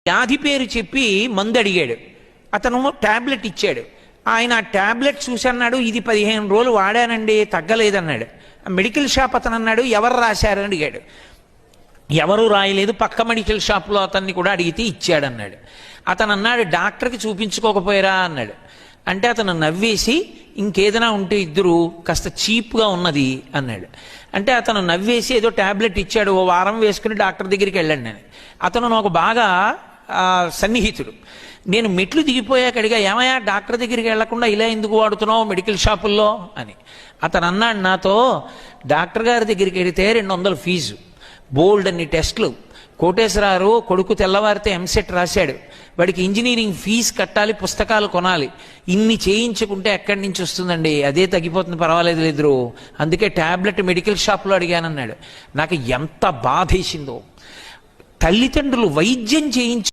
వ్యాధి పేరు చెప్పి మందు అడిగాడు. అతను ట్యాబ్లెట్ ఇచ్చాడు. ఆయన ఆ ట్యాబ్లెట్ చూసి అన్నాడు, ఇది 15 రోజులు వాడానండి, తగ్గలేదన్నాడు. మెడికల్ షాప్ అతను అన్నాడు, ఎవరు రాశారని అడిగాడు. ఎవరు రాయలేదు, పక్క మెడికల్ షాప్లో అతన్ని కూడా అడిగితే ఇచ్చాడన్నాడు. అతను అన్నాడు, డాక్టర్కి చూపించుకోకపోయారా అన్నాడు. అంటే అతను నవ్వేసి, ఇంకేదైనా ఉంటే ఇద్దరు కాస్త చీప్గా ఉన్నది అన్నాడు. అంటే అతను నవ్వేసి ఏదో ట్యాబ్లెట్ ఇచ్చాడు, ఓ వారం వేసుకుని డాక్టర్ దగ్గరికి వెళ్ళండి నేను. అతను నాకు బాగా సన్నిహితుడు. నేను మెట్లు దిగిపోయాక అడిగా, ఏమయ్యా డాక్టర్ దగ్గరికి వెళ్లకుండా ఇలా ఎందుకు వాడుతున్నావు మెడికల్ షాపుల్లో అని. అతను అన్నాడు నాతో, డాక్టర్ గారి దగ్గరికి వెళితే 200 ఫీజు, బోల్డ్ అన్ని టెస్టులు, కోటేశ్వరారు కొడుకు తెల్లవారితే ఎంసెట్ రాశాడు, వాడికి ఇంజనీరింగ్ ఫీజు కట్టాలి, పుస్తకాలు కొనాలి, ఇన్ని చేయించుకుంటే ఎక్కడి నుంచి వస్తుందండి, అదే తగ్గిపోతుంది, పర్వాలేదు లేదు, అందుకే ట్యాబ్లెట్ మెడికల్ షాప్లో అడిగానన్నాడు. నాకు ఎంత బాధేసిందో. తల్లిదండ్రులు వైద్యం చేయించు